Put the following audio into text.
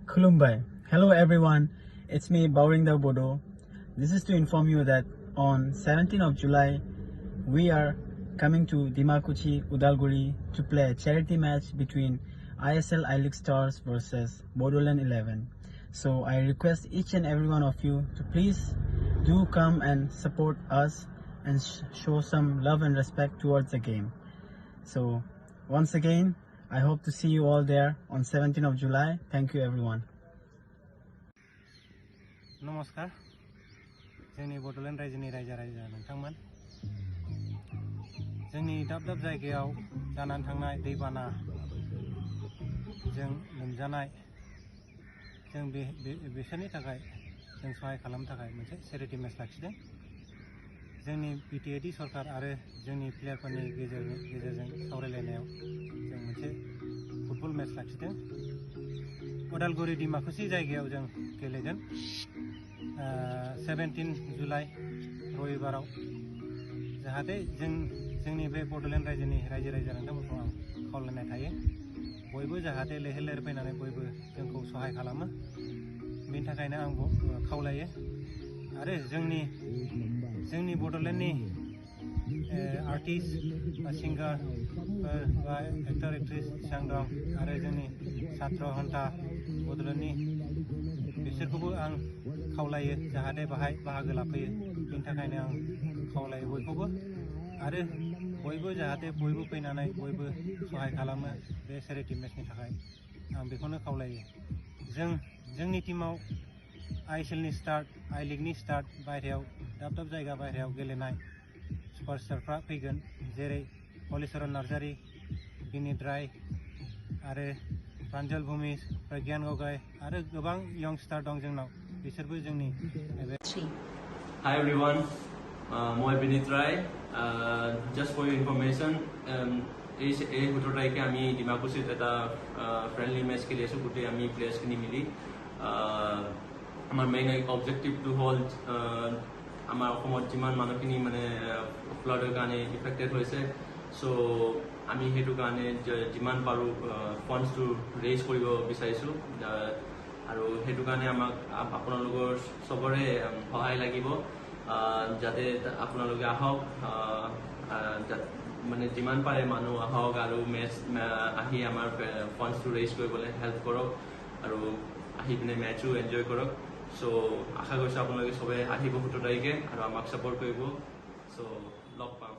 Khulumbai. Hello everyone, it's me Bodoland Bodo. This is to inform you that on 17th of July we are coming to Dimakuchi, Udalguri to play a charity match between ISL I-League Stars versus Bodoland 11. So I request each and every one of you to please do come and support us and show some love and respect towards the game. So once again, I hope to see you all there on 17th of July. Thank you everyone. नमस्कार जोंनि बड'लेण्ड रायजोनि रायजो नोंथांमोन जोंनि दाब दाब जायगायाव जानानै थांनाय दैबाना जों लोमजानाय जों बिसोरनि थाखाय जों सहाय खालामनो थाखाय मोनसे चेरिटि मेच लाखिदों जोंनि बिटिएडि सरकार आरो जोंनि प्लेयारफोरनि गेजेरजों सावरायलायनायाव जों मोनसे फुटबल मेच लाखिदों उदालगुरि डिमाकुसि जायगायाव जों गेलेगोन 17 जुलाइ रबिबाराव जाहाथे जोंनि बे बड'लेण्ड रायजोनि रायजो नोंथांमोनखौ आं खावलायनाय थायो बयबो जाहाथे लैहोर लैहोर फैनानै बयबो जोंखौ सहाय खालामो बेनि थाखायनो आं खावलायो आरो जोंनि बड'लेण्डनि आर्टिस्ट बा सिंगार बा एक्टर एक्ट्रेस जेसेबां दं आरो जोंनि छात्र हन्था बड'लेण्डनि बिसोरखौबो आं खावलायो जाहाथे बाहाय बाहागो लाफैयो बेनि थाखायनो आं खावलायो बयखौबो आरो बयबो जाहाथे बयबो फैनानै बयबो सहाय खालामो बे चेरिटि मेचनि थाखाय आं बेखौनो खावलायो जोंनि टीमाव आइएसएलनि स्टार्ट आई लीगनि स्टार्ट बायहेरायाव दाब जायगा बायहेरायाव गेलेनाय सुपारस्टारफ्रा फैगोन जेरै हलिचरन नार्जारी बिनित राय आरो प्रान्जल भूमिज प्रज्ञान गगৈ आरो गोबां यंगस्टार दं जोंनाव बिसोरबो जोंनि Hi everyone, মই বিনিত রায় just for your information এই 17 তাৰিখে আমি ডিমাকুছিত এটা ফ্ৰেণ্ডলি মেচ খেলি আছোঁ গোটেই আমি প্লেয়াৰ্ছখিনি মিলি আমাৰ মেইন অবজেক্টিভটো হ'ল আমাৰ অসমত যিমান মানুহখিনি মানে ফ্লাডৰ কাৰণে ইফেক্টেড হৈছে চ' আমি সেইটো কাৰণে যিমান পাৰোঁ ফাণ্ডছটো ৰেইজ কৰিব বিচাৰিছোঁ আৰু সেইটো কাৰণে আমাক আপোনালোকৰ চবৰে সহায় লাগিব যাতে আপোনালোকে আহক মানে যিমান পাৰে মানুহ আহক আৰু মেচ আহি আমাৰ ফাণ্ডছটো ৰেইজ কৰিবলৈ হেল্প কৰক আৰু আহি পিনে মেচো এনজয় কৰক চ' আশা কৰিছোঁ আপোনালোকে চবে আহিব 17 তাৰিখে আৰু আমাক ছাপোৰ্ট কৰিব চ' লগ পাম